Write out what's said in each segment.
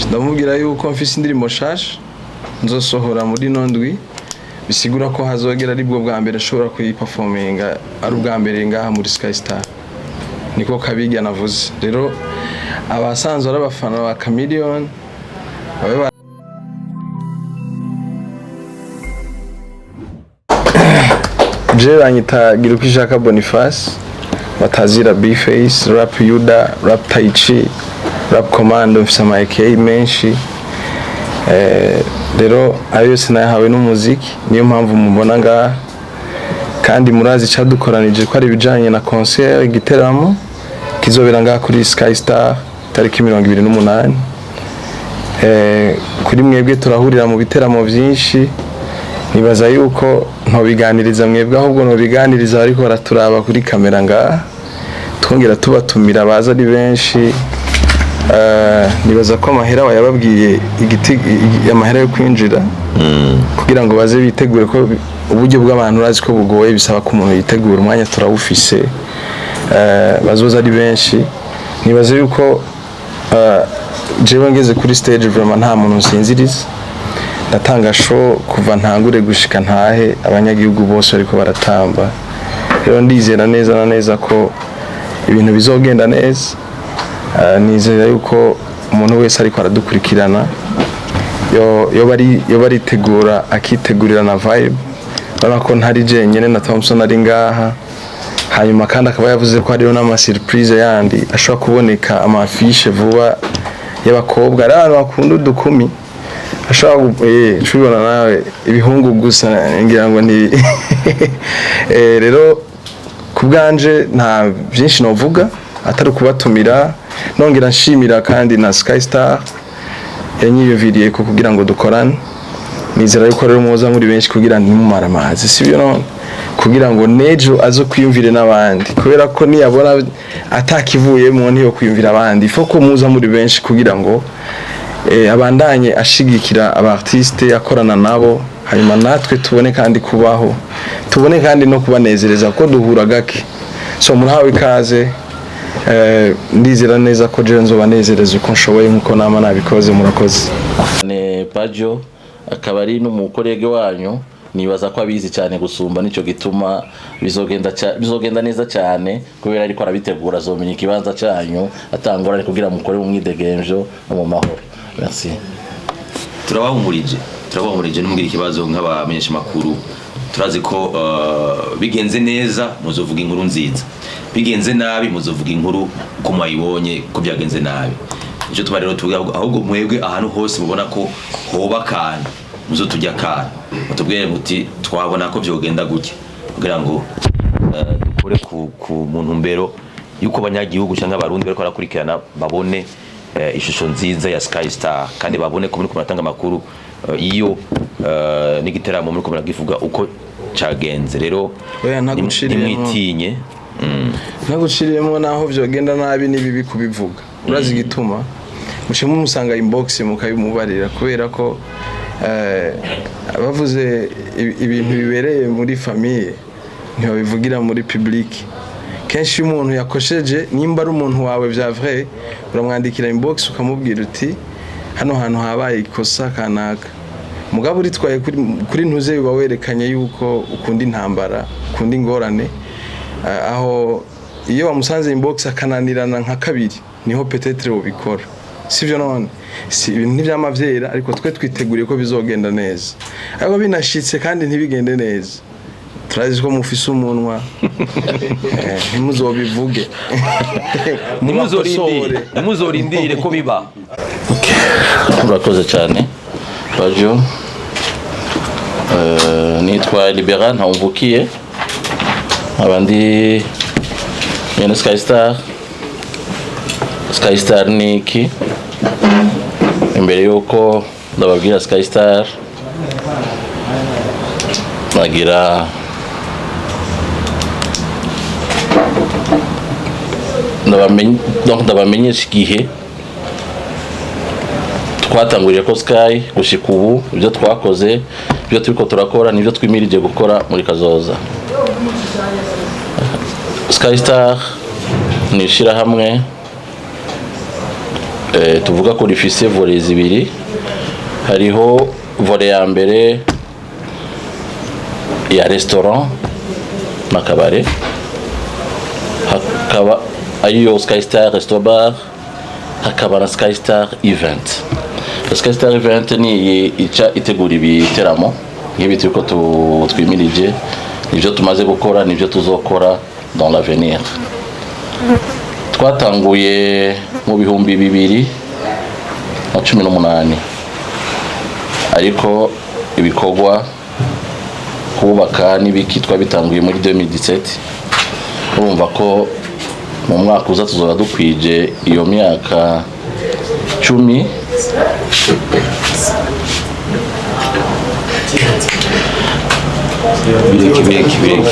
ndamubwira yuko mfise indirimbo shasha nzosohora muri nondwi bisigura ko hazogera ari bwo bwa mbere ashobora kuyiperforminga ari ubwa mbere ngaha muri Sky Star niko Kabirya navuze rero abasanzwe ari abafana ba Chameleone je banyita Girukishaka Boniface batazira B-Face rap Yuda rap Taichi rap Commando mfise ama AK menshi rero ayo sinahawe n'umuziki niyo mpamvu mubona ngaha kandi murazi cadukoranije ko ari bijanye na concert igiteramo kizobera ngaha kuri Sky Star tariki 28 kuri mwebwe turahurira mu biteramo byinshi nibaza yuko ntobiganiriza mwebwe ahubwo ntobiganiriza ariko baraturaba kuri kamera ngaha twongera tubatumira baza ari benshi nibaza ko amahera yababwiye igiti amahera yo kwinjira kugira ngo baze bitegure ko uburyo bw'abantu urazi ko bugoye bisaba ko umuntu yitegura umwanya turawufise bazoza ari benshi nibaza yuko jewe ngeze kuri stage vraiment nta muntu nsinziriza ndatanga show kuva ntangure gushika ntahe abanyagihugu bose ariko baratamba rero ndizera neza na neza ko ibintu bizogenda neza nizera yuko umuntu wese ariko aradukurikirana yo baritegura akitegurira na vibe bana ko ntari jenyene na Thompson ari ngaha hanyuma kandi akaba yavuze ko hariho n'ama surprise yandi ashobora kuboneka ama affiche vuba y'abakobwa ari abantu bakunda udukumi ashobora cubona nawe ibihungu gusa ngira ngo ni rero kubganje nta byinshi novuga atari kubatumira nongera nshimira kandi na Sky Star yanyiyumviriye ko kugira ngo dukorane nizera yuko rero muza muri benshi kugira ntimumara amazi sibyo none kugira ngo nejo azo kwiyumvire n'abandi kubera ko niyabona atakivuyemo niyo kwiyumvira abandi foko muza muri benshi kugira ngo abandanye ashigikira abartiste akorana nabo hanyuma natwe tubone kandi kubaho tubone kandi no kubanezereza ko duhura gake so murahawe ikaze ndizera neza ko je nzobanezereza uko nshoboye nkuko nama nabikoze murakoze ne Pajo akaba ari n'umukorege wanyu nibaza ko abizi cyane gusumba nico gituma bizogenda neza cyane kubera ariko arabitegura azomenya ikibanza cyanyu atangora kugira mukore mu mwidegenjo no mu mahoro merci turabahumurije n'umugira ikibazo nk'abamenyesha makuru turazi ko bigenze neza muzovuga inkuru nziza bigenze nabi muzovuga inkuru ko mwayibonye ko byagenze nabi icyo tuba rero tuvuga ahubwo mwebwe ahantu hose mubona ko hoba kandi muzo tujya kandi mutubwire muti twabona ko byogenda gutya kugira ngo dukore ku muntu mbero yuko abanyagihugu cyangwa abarundi bariko barakurikirana babone ishusho nziza ya Sky Star kandi babone ko muri kumatanga makuru iyo n'igiteramo muri ko muragivuga uko cagenze rero nimwitinye naguciriyemo naho byogenda nabi nibibi kubivuga urazi gituma mushimwe musanga inbox mukabimubarira kubera ko bavuze ibintu bibereye muri famille ntibabivugira muri public kenshi umuntu yakosheje nimba ari umuntu wawe bya vrai uramwandikira inbox ukamubwira uti hano hantu habaye ikosa kanaka mugabo uritwaye kuri ntuze biba werekanye yuko ukunda intambara ukunda ingorane aho iyo wamusanze inbox akananirana nka kabiri niho peut-être ubikora sivyo none si ibintu ntibyamavyera ariko twe twiteguriye ko bizogenda neza ariko binashitse kandi ntibigende neza turazi ko mufise umunwa ntimuzobivuge nimuzorindire ko biba murakoze cyane Pajo nitwa Libera Ntawumvukiye abandi nyene Sky Star niki imbere yuko ndababwira Sky Star nagira ndabamenyesha igihe twatanguriye ko Sky gushika ubu ibyo twakoze ibyo turiko turakora nibyo twimirije gukora muri kazoza Sky Star ni ishirahamwe tuvuga ko rifise volet zibiri. Hariho volet ya mbere ya restaurant na kabare, hakaba ariyo Sky Star Resto Bar, hakaba na Sky Star Event. Sky Star Event ni ica itegura ibiteramo nk'ibi turiko twimirije, nivyo tumaze gukora, nivyo tuzokora dans l'avenir. Twatanguye mu bihumbi 2018, ariko ibikorwa kubaka n'ibiki twabitanguye muri 2017. Urumva ko mu mwaka uza tuzoba dukwije iyo myaka 10. bireke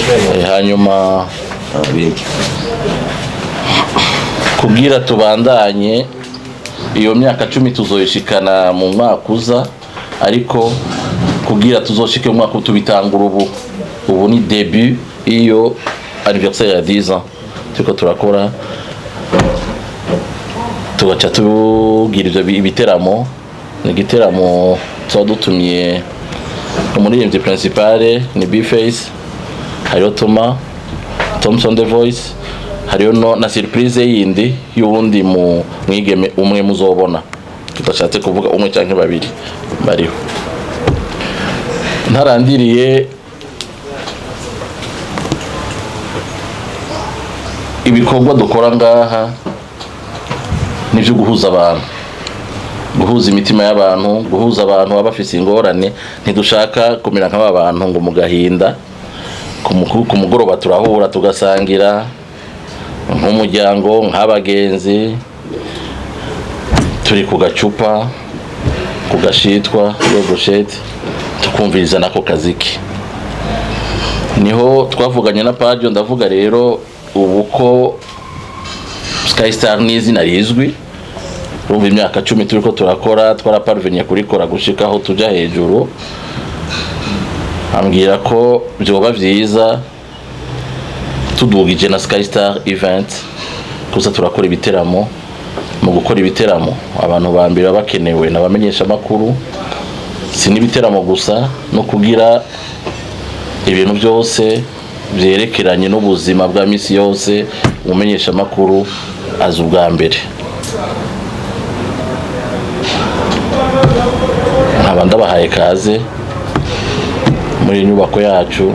Hanyuma bireke kugira tubandanye iyo myaka 10 tuzoyishikana mu mwaka uza, ariko kugira tuzoshike mu mwaka tubitangura ubu ni début iyo anniversaire ya 10 ans turiko turakora, tugaca tugira ivyo ibiteramo. Ni igiteramo tuba dutumiye umuririmbyi principale ni B-Face, hariho Thompson The Voice, hariho na surprise yindi y'uwundi mwigeme umwe muzobona, tudashatse kuvuga umwe canke babiri bariho. Ntarandiriye ibikorwa dukora ngaha nivyo guhuza abantu, guhuza imitima y'abantu, guhuza abantu baba bafise ingorane. Ntidushaka kumera nk'aba bantu ngo mugahinda ku mugoroba turahura tugasangira nk'umuryango, nk'abagenzi, turi ku gacupa, ku gashitwa yogoshete, tukumviriza nako kaziki. Niho twavuganye na Pajo, ndavuga rero ubu ko Sky Star n'izina rizwi, urumva imyaka 10 turiko turakora, twaraparvenye kurikora gushika aho tuja hejuru. Ambwira ko byoba vyiza tudugije na Sky Star Event, kuza turakora ibiteramo. Mu gukora ibiteramo abantu bambira bakenewe n'abamenyesha makuru, si n'ibiteramo gusa, no kugira ibintu byose vyerekeranye n'ubuzima bwa misi yose umumenyesha makuru azi ubwa mbere. Nkaba ndabahaye kaze muri nyubako yacu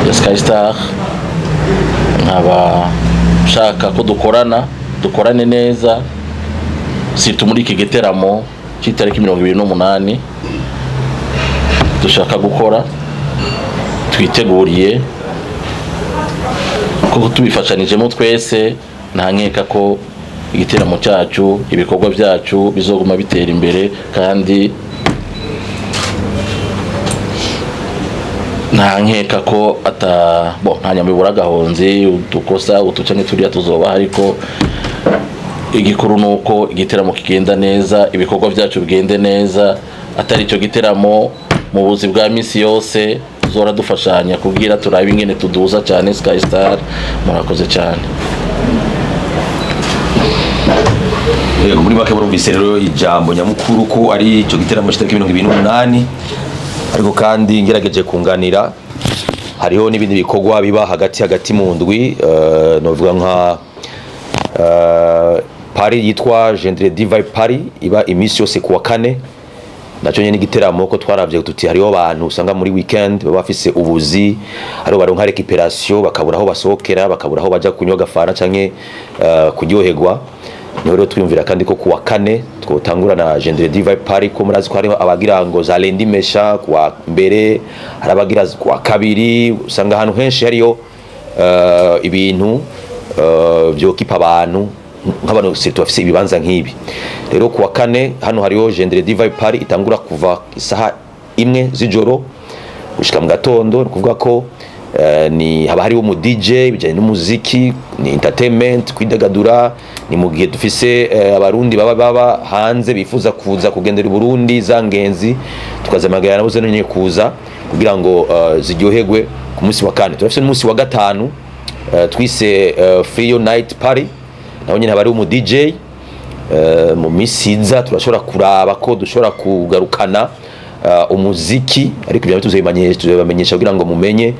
ya Sky Star. Nkaba shaka ko dukorane neza, situ muri iki giteramo cy'itariki 28 dushaka gukora, twiteguriye ko tubifashanijemo twese. Nta nkeka ko igiteramo cyacu, ibikorwa byacu bizoguma bitera imbere, kandi nta nkeka ko nta nyamibura gahonzi udukosa utucanke turiya tuzoba, ariko igikuru nuko igiteramo kigenda neza, ibikorwa byacu bigende neza. Atari ico giteramo mu buzi bwa misi yose zora dufashanya kugira turabe ingene tuduza cyane Sky Star. Murakoze cyane. muri make burumvise rero ijambo nyamukuru ko ari ico giteramo cy'itariki 28, ariko kandi ngerageje kunganira hariho n'ibindi bikorwa biba hagati mu ndwi, novuga nka Paris yitwa Gendre Diva Paris iba imisi yose kuwa kane. Naco nyene igiteramo ko twaravye tuti hariho abantu usanga muri weekend baba bafise ubuzi, hariho baronka recuperation, bakabura aho basohokera, bakabura aho baja kunywa gafana canke kuryoherwa. Niho rero twiyumvira kandi ko kuwa kane twotangura na Gendre Diva Paris, ko murazi ko hariho abagira ngo za Lendi Mesha kuwa mbere, hari abagira kuwa kabiri. Usanga ahantu henshi hariyo ibintu vyokipa abantu nk'abantu sirtu bafise ibibanza nk'ibi. Rero kuwa kane hano hariho Gendre Diva Paris itangura kuva isaha 1 z'ijoro gushika mu gatondo. Kuvuga ko ni haba hariho mu DJ bijanye n'umuziki, ni entertainment, kwidagadura. Ni mu gihe dufise abarundi baba hanze bifuza kuza kugendera Burundi, zangenzi tukazamagana nabo zene kuza kugira ngo ziryoherwe ku munsi wa kane. Turafise n'umunsi wa gatanu twise Free Night Party, naho nyine haba ari mu DJ mu misiza turashobora kuraba ko dushobora kugarukana umuziki ariko ibyo tuzabamenyesha kugira ngo mumenye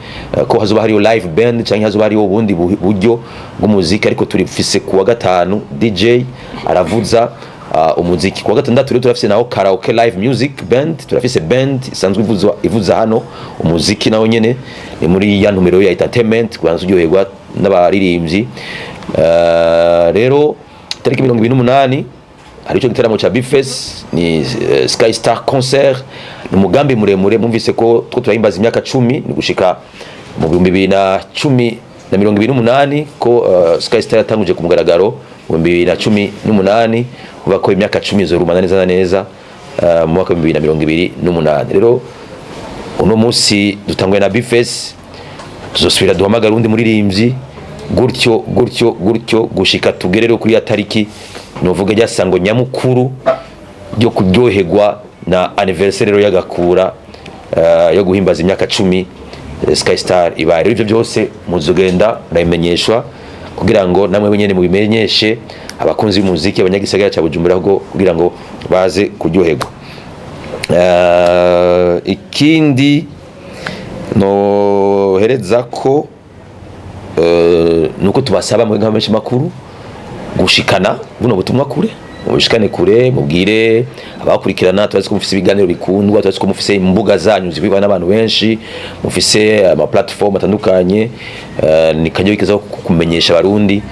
ko hazoba hariyo live band cyangwa hazoba hariyo ubundi buryo bw'umuziki ariko turifise kuwa gatanu DJ aravuza umuziki kuwa gatandatu rero turafise naho karaoke live music band turafise band isanzwe ivuza hano umuziki nawo nyene ni muri ya numero ya entertainment kubanza uryoherwa n'abaririmbyi rero tariki 28 hari cyo gitaramo cha Bifes ni Sky Star concert ni umugambi muremure mumvise ko two turahimbaza imyaka 10 ni gushika mu 2018 ko Sky Star yatanguje ku mugaragaro mu 2018 uba ko imyaka 10 izorumana neza na neza mu mwaka wa 2028 rero uno munsi dutangwe na Bifes tuzosubira duhamagara undi muririmbyi gutyo gushika tugerero kuri ya tariki novuga ryasango nyamukuru ryo kuryoherwa na anniversaire rero yagakura yo guhimbaza imyaka 10 Sky Star ibaye rero ibyo byose muzogenda nayimenyeshwa kugira ngo namwe nyene mubimenyeshe abakunzi b'umuziki abanyagisagara cya Bujumbura kugira ngo baze kuryoherwa ikindi no hereza ko nuko tubasaba mu nkamenshi makuru gushikana buno butumwa kure mushikane kure mubwire abakurikirana twazi ko mufise ibiganiro bikundwa twazi ko mufise imbuga zanyu zibibana n'abantu benshi mufise ama platform atandukanye nikanyo bikeza kumenyesha abarundi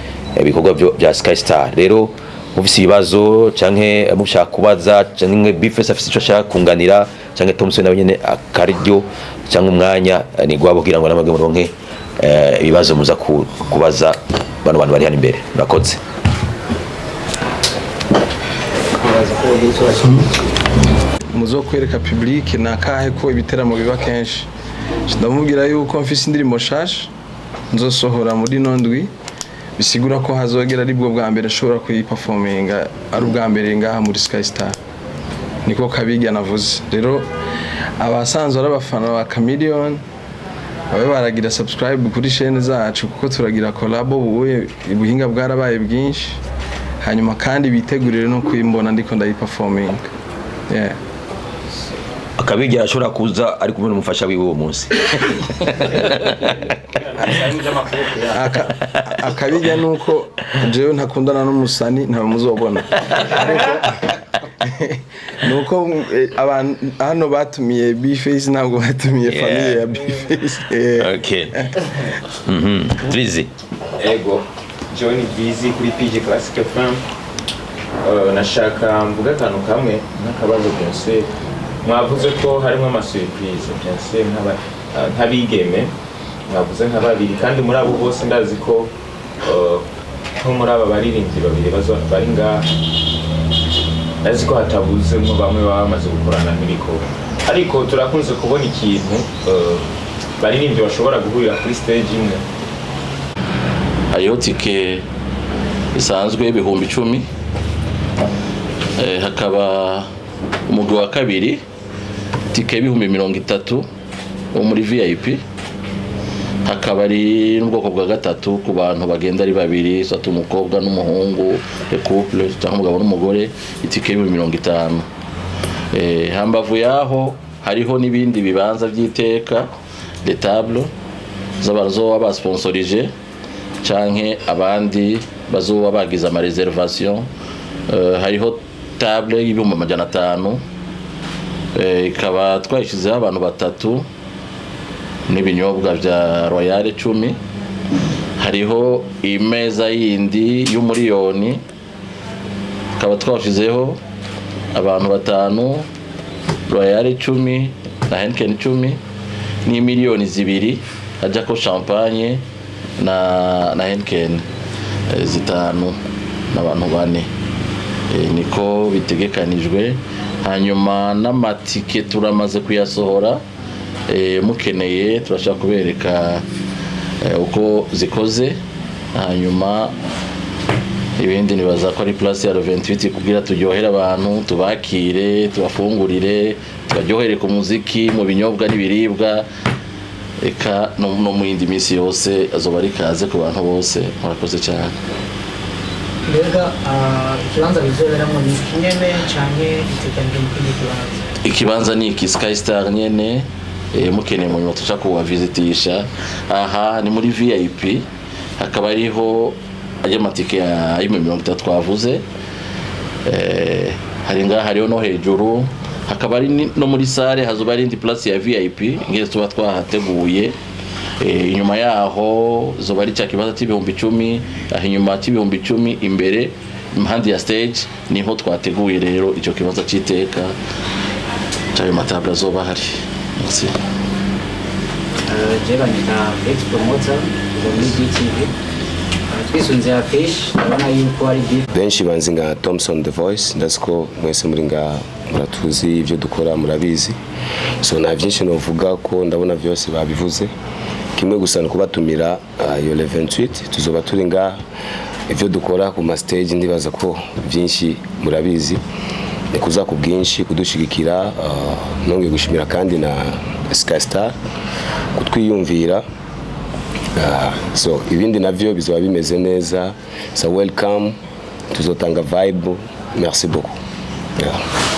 ibikorwa bya Sky Star rero mufise ibibazo canke mushaka kubaza canke Bifes afise ico ashaka kunganira canke Thompson nawe nyene akaryo canke umwanya ni gwabo kugira ngo namage muronke ibibazo muza kubaza bano bantu bari hano imbere murakoze muzo kwereka public nakahe ko ibiteramo biba kenshi ndamubwira yuko mfise indirimbo shasha nzosohora muri nondwi bisigura ko hazogera ari bwo bwa mbere nshobora kuyiperforminga ari ubwa mbere ngaha muri Sky Star niko Kabirya navuze rero abasanzwe ari abafana ba Chameleone babe baragira subscribe kuri chaîne zacu kuko turagira collab ubuye ubuhinga bwarabaye bwinshi hanyuma kandi bitegurire no kwimbona ndiko ndayiperforming Kabirya ashobora kuza ari kumwe n'umufasha wiwe uwo munsi Kabirya nuko jewe ntakundana n'umusani nta muzobona nuko abantu hano batumiye Bifes ntabwo batumiye famille ya Bifes okay Drizzy ego jewe ni Drizzy kuri PG Classic FM nashaka mvuga akantu kamwe n'akabazo byose mwavuze ko harimo ama surprise byose nk'abigeme mwavuze nk'ababiri kandi muri abo bose ndazi ko nko muri aba baririmbyi babiri bari ngaha ndazi ko hatabuze ngo bamwe baba bamaze gukorana n'ibikora ariko turakunze kubona ikintu baririmbyi bashobora guhurira kuri stage imwe hariho tike isanzwe ibihumbi 10 hakaba umugwi wa kabiri tike ibihumbi 30 wo muri VIP hakaba ari n'ubwoko bwa gatatu ku bantu bagenda ari babiri satu umukobwa n'umuhungu le couple cyangwa umugabo n'umugore itike ibihumbi 50 hambavu yaho hariho n'ibindi bibanza by'iteka de table z'abazoba basponsorije canke abandi bazoba bagize ama reservation hariho table y'ibihumbi 500 ikaba twayishizeho abantu batatu n'ibinyobwa bya Royal 10 hariho imeza yindi y'umuriyoni ikaba twashizeho abantu batanu Royal 10 na Heineken 10 ni miliyoni 2 haja ko champagne na Heineken zitanu n'abantu bane niko bitegekanijwe hanyuma n'amatike turamaze kuyasohora mukeneye turashaka kubereka uko zikoze hanyuma ibindi nibaza ko ari place ya 28 kugira turyohera abantu tubakire tubafungurire tubaryohere ku muziki mu binyobwa n'ibiribwa eka no mu yindi minsi yose azoba ari kaze ku bantu bose murakoze cyane mbega ikibanza bizoberamo ni kinyene canke iteganijwe mu kindi kibanza? Ikibanza ni iki Sky Star nyene, mukeneye mu nyuma tuca kuba visitisha. Aha ni muri VIP, hakaba ariho amatike ya 130 twavuze, hari ngaha hariho no hejuru, hakaba ari no muri sale hazoba ari indi place ya VIP ngeze tuba twahateguye. Inyuma yaho zoba ari cya kibanza cy'ibihumbi 10, aho inyuma cy'ibihumbi 10 imbere impande ya stage niho twateguye rero icyo kibanza cy'iteka cyayo matabla azoba hari. Merci. Jeba nita Felix Promoter muri DTV. Twisunze afish ndabona yuko ari benshi banzi nka Thompson The Voice, ndasiko mwese muri nga muratuzi ibyo dukora murabizi, so nta byinshi novuga ko ndabona byose babivuze. Kimwe gusa no kubatumira yo 28 tuzoba turi nga ibyo dukora ku ma stage, ndibaza ko byinshi murabizi, kuza ku bwinshi kudushigikira, nonge gushimira kandi na Sky Star kutwiyumvira. So ibindi navyo bizoba bimeze neza, so welcome, tuzotanga vibe. Merci beaucoup. Yeah.